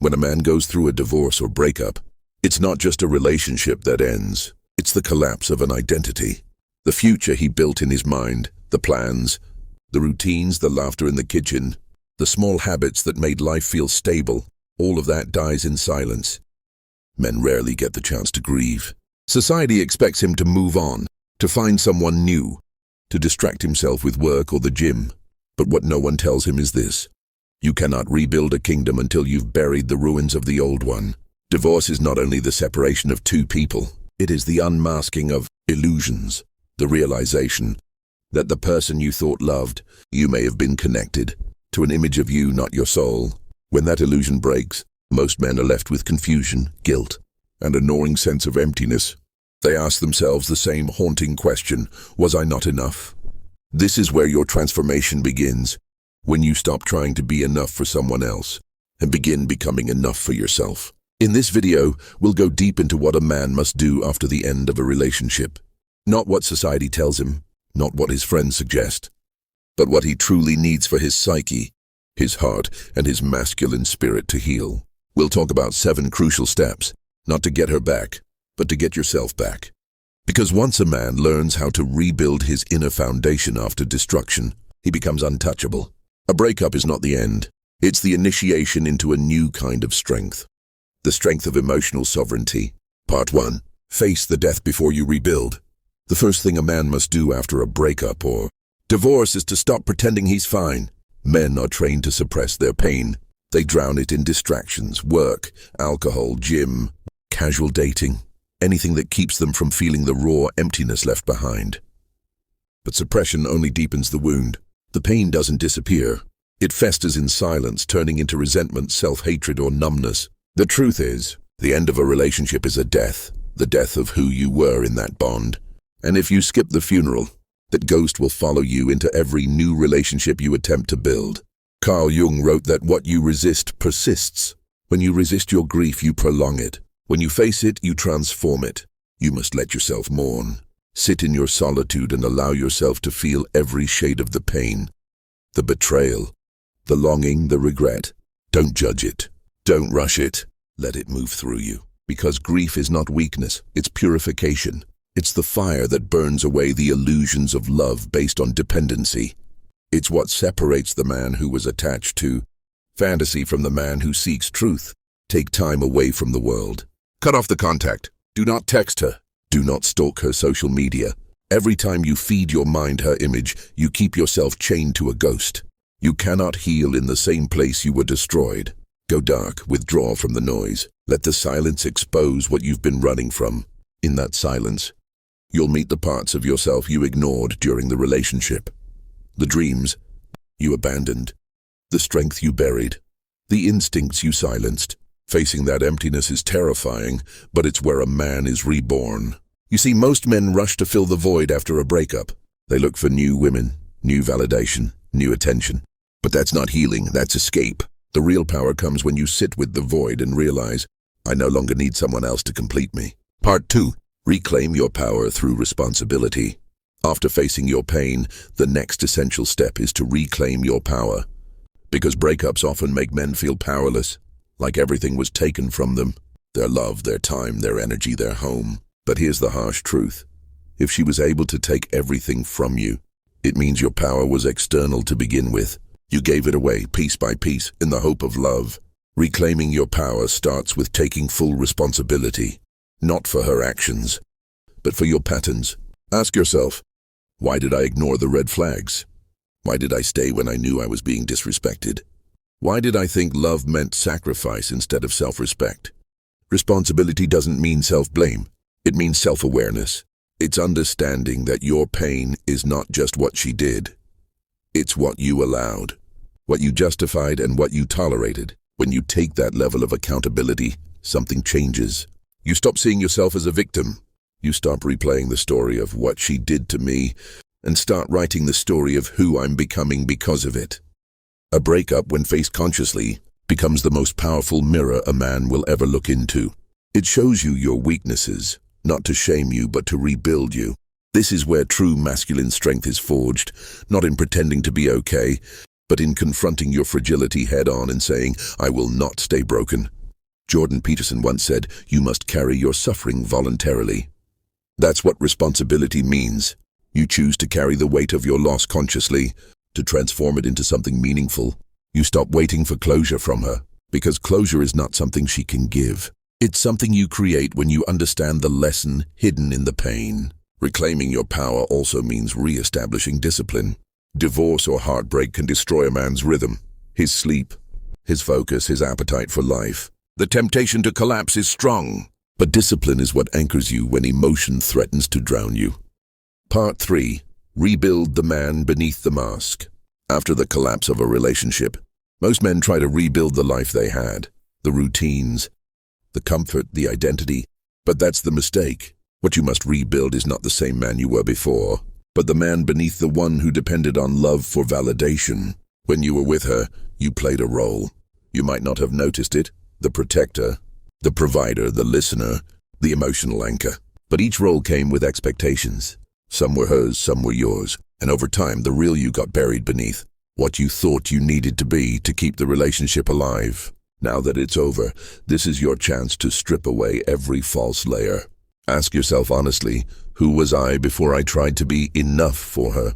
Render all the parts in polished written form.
When a man goes through a divorce or breakup, it's not just a relationship that ends. It's the collapse of an identity. The future he built in his mind, the plans, the routines, the laughter in the kitchen, the small habits that made life feel stable, all of that dies in silence. Men rarely get the chance to grieve. Society expects him to move on, to find someone new, to distract himself with work or the gym. But what no one tells him is this: you cannot rebuild a kingdom until you've buried the ruins of the old one. Divorce is not only the separation of two people, it is the unmasking of illusions, the realization that the person you thought loved, you may have been connected to an image of you, not your soul. When that illusion breaks, most men are left with confusion, guilt, and a gnawing sense of emptiness. They ask themselves the same haunting question: was I not enough? This is where your transformation begins, when you stop trying to be enough for someone else and begin becoming enough for yourself. In this video, we'll go deep into what a man must do after the end of a relationship. Not what society tells him, not what his friends suggest, but what he truly needs for his psyche, his heart, and his masculine spirit to heal. We'll talk about 7 crucial steps, not to get her back, but to get yourself back. Because once a man learns how to rebuild his inner foundation after destruction, he becomes untouchable. A breakup is not the end. It's the initiation into a new kind of strength. The strength of emotional sovereignty. Part 1. Face the death before you rebuild. The first thing a man must do after a breakup or divorce is to stop pretending he's fine. Men are trained to suppress their pain. They drown it in distractions, work, alcohol, gym, casual dating, anything that keeps them from feeling the raw emptiness left behind. But suppression only deepens the wound. The pain doesn't disappear. It festers in silence, turning into resentment, self-hatred, or numbness. The truth is, the end of a relationship is a death, the death of who you were in that bond. And if you skip the funeral, that ghost will follow you into every new relationship you attempt to build. Carl Jung wrote that what you resist persists. When you resist your grief, you prolong it. When you face it, you transform it. You must let yourself mourn. Sit in your solitude and allow yourself to feel every shade of the pain, the betrayal, the longing, the regret. Don't judge it. Don't rush it. Let it move through you. Because grief is not weakness, it's purification. It's the fire that burns away the illusions of love based on dependency. It's what separates the man who was attached to fantasy from the man who seeks truth. Take time away from the world. Cut off the contact. Do not text her. Do not stalk her social media. Every time you feed your mind her image, you keep yourself chained to a ghost. You cannot heal in the same place you were destroyed. Go dark, withdraw from the noise. Let the silence expose what you've been running from. In that silence, you'll meet the parts of yourself you ignored during the relationship. The dreams you abandoned. The strength you buried. The instincts you silenced. Facing that emptiness is terrifying, but it's where a man is reborn. You see, most men rush to fill the void after a breakup. They look for new women, new validation, new attention. But that's not healing, that's escape. The real power comes when you sit with the void and realize, I no longer need someone else to complete me. Part 2. Reclaim your power through responsibility. After facing your pain, the next essential step is to reclaim your power. Because breakups often make men feel powerless, like everything was taken from them. Their love, their time, their energy, their home. But here's the harsh truth. If she was able to take everything from you, it means your power was external to begin with. You gave it away piece by piece in the hope of love. Reclaiming your power starts with taking full responsibility, not for her actions, but for your patterns. Ask yourself, why did I ignore the red flags? Why did I stay when I knew I was being disrespected? Why did I think love meant sacrifice instead of self-respect? Responsibility doesn't mean self-blame. It means self-awareness. It's understanding that your pain is not just what she did. It's what you allowed, what you justified, and what you tolerated. When you take that level of accountability, something changes. You stop seeing yourself as a victim. You stop replaying the story of what she did to me and start writing the story of who I'm becoming because of it. A breakup, when faced consciously, becomes the most powerful mirror a man will ever look into. It shows you your weaknesses, not to shame you, but to rebuild you. This is where true masculine strength is forged, not in pretending to be okay, but in confronting your fragility head-on and saying, "I will not stay broken." Jordan Peterson once said, "You must carry your suffering voluntarily." That's what responsibility means. You choose to carry the weight of your loss consciously, to transform it into something meaningful. You stop waiting for closure from her, because closure is not something she can give. It's something you create when you understand the lesson hidden in the pain. Reclaiming your power also means re-establishing discipline. Divorce or heartbreak can destroy a man's rhythm, his sleep, his focus, his appetite for life. The temptation to collapse is strong, but discipline is what anchors you when emotion threatens to drown you. Part 3. Rebuild the man beneath the mask. After the collapse of a relationship, most men try to rebuild the life they had, the routines, the comfort, the identity. But that's the mistake. What you must rebuild is not the same man you were before, but the man beneath, the one who depended on love for validation. When you were with her, you played a role. You might not have noticed it: the protector, the provider, the listener, the emotional anchor. But each role came with expectations. Some were hers, some were yours. And over time, the real you got buried beneath what you thought you needed to be to keep the relationship alive. Now that it's over, this is your chance to strip away every false layer. Ask yourself honestly, who was I before I tried to be enough for her?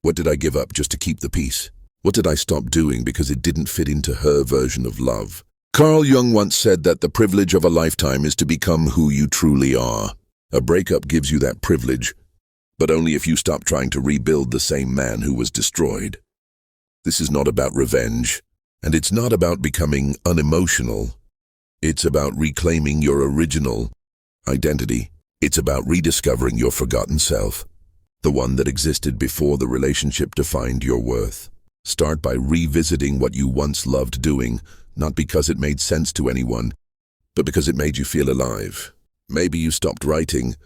What did I give up just to keep the peace? What did I stop doing because it didn't fit into her version of love? Carl Jung once said that the privilege of a lifetime is to become who you truly are. A breakup gives you that privilege, but only if you stop trying to rebuild the same man who was destroyed. This is not about revenge, and it's not about becoming unemotional. It's about reclaiming your original identity. It's about rediscovering your forgotten self, the one that existed before the relationship defined your worth. Start by revisiting what you once loved doing, not because it made sense to anyone, but because it made you feel alive. Maybe you stopped writing,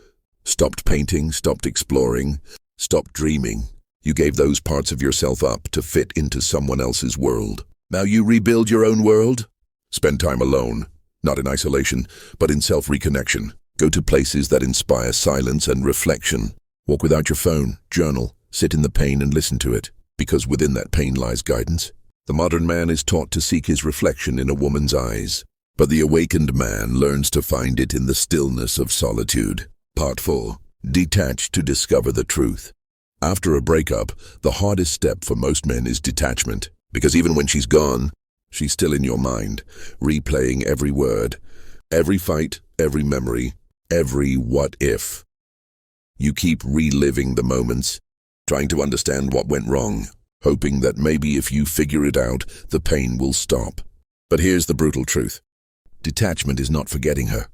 stopped painting, stopped exploring, stopped dreaming. You gave those parts of yourself up to fit into someone else's world. Now you rebuild your own world. Spend time alone, not in isolation, but in self-reconnection. Go to places that inspire silence and reflection. Walk without your phone, journal, sit in the pain and listen to it, because within that pain lies guidance. The modern man is taught to seek his reflection in a woman's eyes, but the awakened man learns to find it in the stillness of solitude. Part 4. Detach to discover the truth. After a breakup, the hardest step for most men is detachment, because even when she's gone, she's still in your mind, replaying every word, every fight, every memory, every what if. You keep reliving the moments, trying to understand what went wrong, hoping that maybe if you figure it out, the pain will stop. But here's the brutal truth. Detachment is not forgetting her.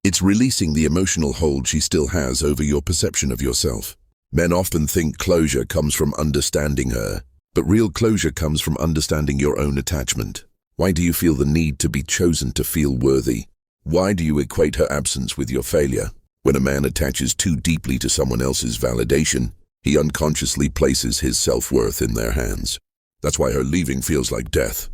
It's releasing the emotional hold she still has over your perception of yourself. Men often think closure comes from understanding her, but real closure comes from understanding your own attachment. Why do you feel the need to be chosen to feel worthy? Why do you equate her absence with your failure? When a man attaches too deeply to someone else's validation, he unconsciously places his self-worth in their hands. That's why her leaving feels like death,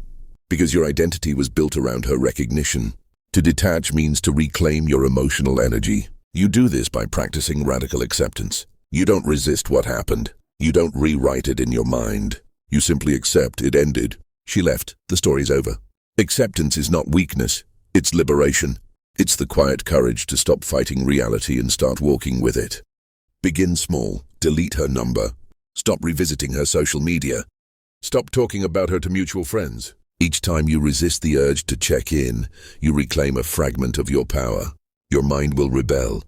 because your identity was built around her recognition. To detach means to reclaim your emotional energy. You do this by practicing radical acceptance. You don't resist what happened. You don't rewrite it in your mind. You simply accept it ended. She left. The story's over. Acceptance is not weakness. It's liberation. It's the quiet courage to stop fighting reality and start walking with it. Begin small. Delete her number. Stop revisiting her social media. Stop talking about her to mutual friends. Each time you resist the urge to check in, you reclaim a fragment of your power. Your mind will rebel.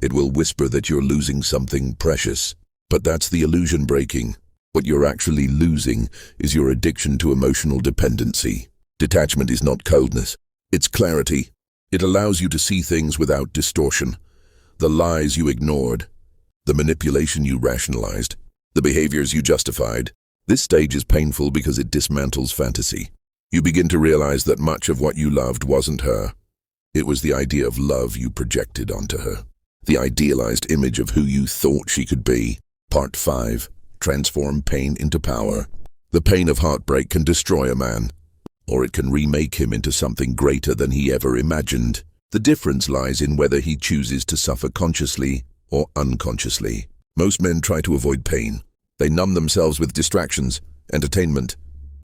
It will whisper that you're losing something precious. But that's the illusion breaking. What you're actually losing is your addiction to emotional dependency. Detachment is not coldness. It's clarity. It allows you to see things without distortion. The lies you ignored, the manipulation you rationalized, the behaviors you justified. This stage is painful because it dismantles fantasy. You begin to realize that much of what you loved wasn't her. It was the idea of love you projected onto her. The idealized image of who you thought she could be. Part 5. Transform pain into power. The pain of heartbreak can destroy a man, or it can remake him into something greater than he ever imagined. The difference lies in whether he chooses to suffer consciously or unconsciously. Most men try to avoid pain. They numb themselves with distractions, entertainment,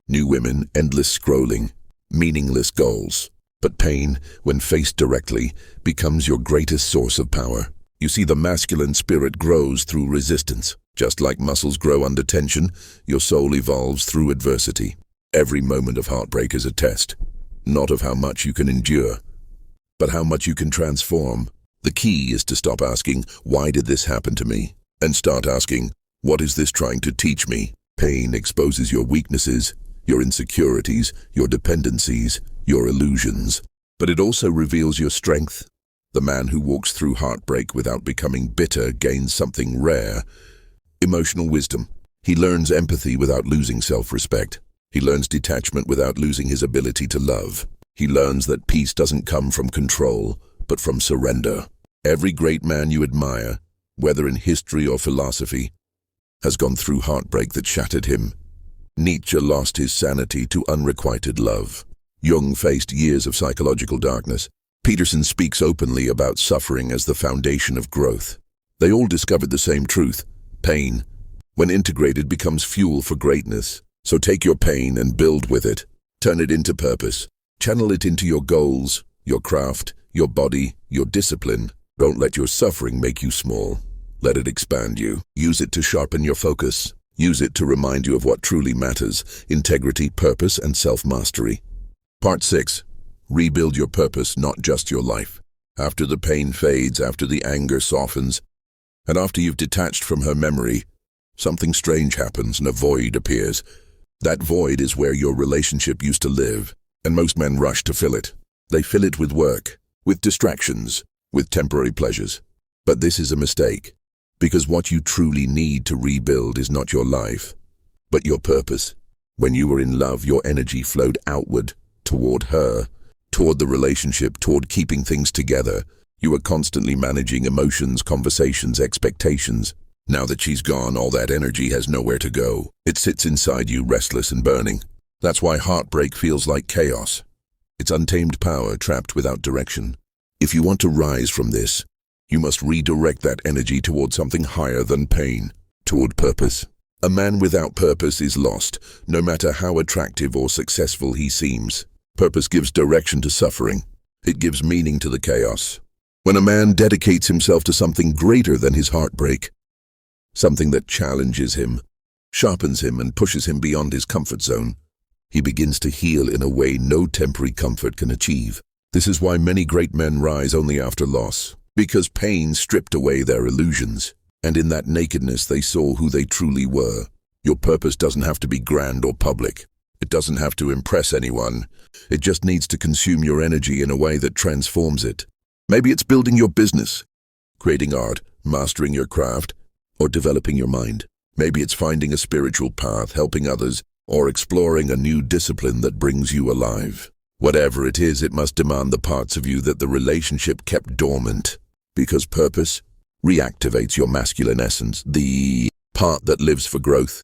New women, endless scrolling, meaningless goals. But pain, when faced directly, becomes your greatest source of power. You see, the masculine spirit grows through resistance. Just like muscles grow under tension, your soul evolves through adversity. Every moment of heartbreak is a test, not of how much you can endure, but how much you can transform. The key is to stop asking, "Why did this happen to me?" and start asking, "What is this trying to teach me?" Pain exposes your weaknesses, your insecurities, your dependencies, your illusions, but it also reveals your strength. The man who walks through heartbreak without becoming bitter gains something rare: emotional wisdom. He learns empathy without losing self-respect. He learns detachment without losing his ability to love. He learns that peace doesn't come from control, but from surrender. Every great man you admire, whether in history or philosophy, has gone through heartbreak that shattered him. Nietzsche lost his sanity to unrequited love. Jung faced years of psychological darkness. Peterson speaks openly about suffering as the foundation of growth. They all discovered the same truth: pain, when integrated, becomes fuel for greatness. So take your pain and build with it. Turn it into purpose. Channel it into your goals, your craft, your body, your discipline. Don't let your suffering make you small. Let it expand you. Use it to sharpen your focus. Use it to remind you of what truly matters: integrity, purpose, and self-mastery. Part 6. Rebuild your purpose, not just your life. After the pain fades, after the anger softens, and after you've detached from her memory, something strange happens and a void appears. That void is where your relationship used to live, and most men rush to fill it. They fill it with work, with distractions, with temporary pleasures. But this is a mistake, because what you truly need to rebuild is not your life, but your purpose. When you were in love, your energy flowed outward, toward her, toward the relationship, toward keeping things together. You were constantly managing emotions, conversations, expectations. Now that she's gone, all that energy has nowhere to go. It sits inside you, restless and burning. That's why heartbreak feels like chaos. It's untamed power trapped without direction. If you want to rise from this, you must redirect that energy toward something higher than pain, toward purpose. A man without purpose is lost, no matter how attractive or successful he seems. Purpose gives direction to suffering. It gives meaning to the chaos. When a man dedicates himself to something greater than his heartbreak, something that challenges him, sharpens him, and pushes him beyond his comfort zone, he begins to heal in a way no temporary comfort can achieve. This is why many great men rise only after loss, because pain stripped away their illusions, and in that nakedness they saw who they truly were. Your purpose doesn't have to be grand or public. It doesn't have to impress anyone. It just needs to consume your energy in a way that transforms it. Maybe it's building your business, creating art, mastering your craft, or developing your mind. Maybe it's finding a spiritual path, helping others, or exploring a new discipline that brings you alive. Whatever it is, it must demand the parts of you that the relationship kept dormant, because purpose reactivates your masculine essence, the part that lives for growth,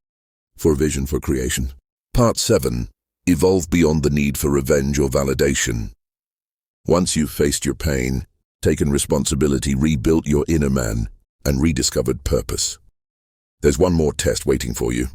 for vision, for creation. Part 7. Evolve beyond the need for revenge or validation. Once you've faced your pain, taken responsibility, rebuilt your inner man, and rediscovered purpose, there's one more test waiting for you.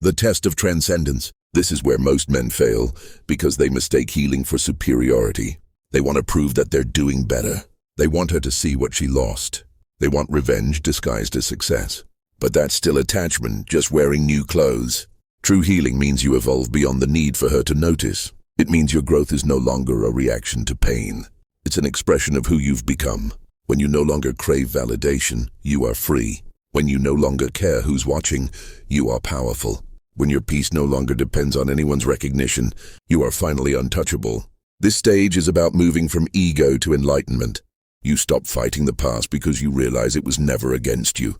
The test of transcendence. This is where most men fail, because they mistake healing for superiority. They want to prove that they're doing better. They want her to see what she lost. They want revenge disguised as success. But that's still attachment, just wearing new clothes. True healing means you evolve beyond the need for her to notice. It means your growth is no longer a reaction to pain. It's an expression of who you've become. When you no longer crave validation, you are free. When you no longer care who's watching, you are powerful. When your peace no longer depends on anyone's recognition, you are finally untouchable. This stage is about moving from ego to enlightenment. You stop fighting the past because you realize it was never against you.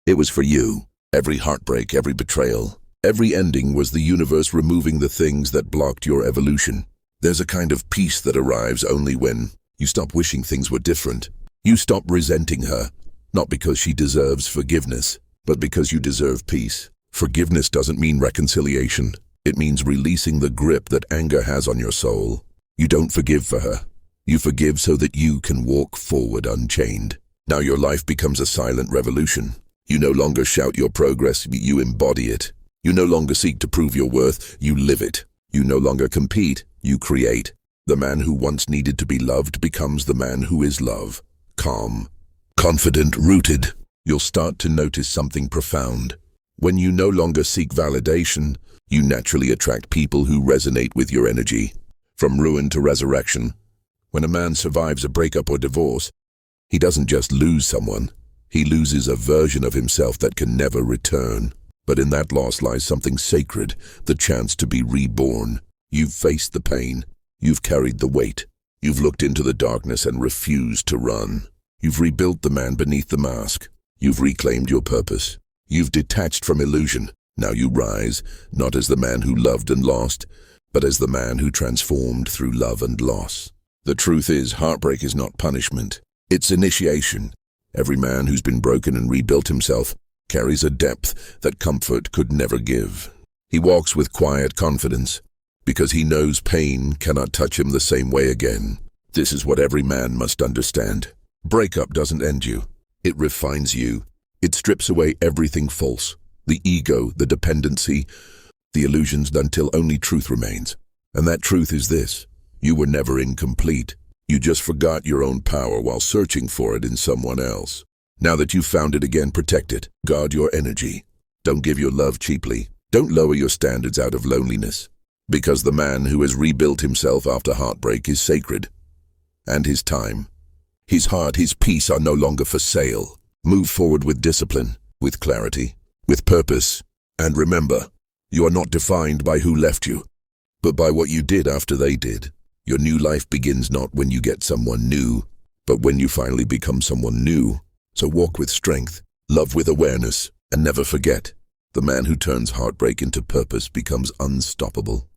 It was for you. Every heartbreak, every betrayal, every ending was the universe removing the things that blocked your evolution. There's a kind of peace that arrives only when you stop wishing things were different. You stop resenting her, not because she deserves forgiveness, but because you deserve peace. Forgiveness doesn't mean reconciliation. It means releasing the grip that anger has on your soul. You don't forgive for her. You forgive so that you can walk forward unchained. Now your life becomes a silent revolution. You no longer shout your progress, you embody it. You no longer seek to prove your worth, you live it. You no longer compete, you create. The man who once needed to be loved becomes the man who is love. Calm, confident, rooted. You'll start to notice something profound. When you no longer seek validation, you naturally attract people who resonate with your energy. From ruin to resurrection. When a man survives a breakup or divorce, he doesn't just lose someone, he loses a version of himself that can never return. But in that loss lies something sacred, the chance to be reborn. You've faced the pain, you've carried the weight, you've looked into the darkness and refused to run. You've rebuilt the man beneath the mask, you've reclaimed your purpose, you've detached from illusion. Now you rise, not as the man who loved and lost, but as the man who transformed through love and loss. The truth is, heartbreak is not punishment, it's initiation. Every man who's been broken and rebuilt himself carries a depth that comfort could never give. He walks with quiet confidence, because he knows pain cannot touch him the same way again. This is what every man must understand. Breakup doesn't end you. It refines you. It strips away everything false, the ego, the dependency, the illusions, until only truth remains. And that truth is this: you were never incomplete. You just forgot your own power while searching for it in someone else. Now that you've found it again, protect it. Guard your energy. Don't give your love cheaply. Don't lower your standards out of loneliness. Because the man who has rebuilt himself after heartbreak is sacred. And his time, his heart, his peace are no longer for sale. Move forward with discipline, with clarity, with purpose. And remember, you are not defined by who left you, but by what you did after they did. Your new life begins not when you get someone new, but when you finally become someone new. So walk with strength, love with awareness, and never forget, the man who turns heartbreak into purpose becomes unstoppable.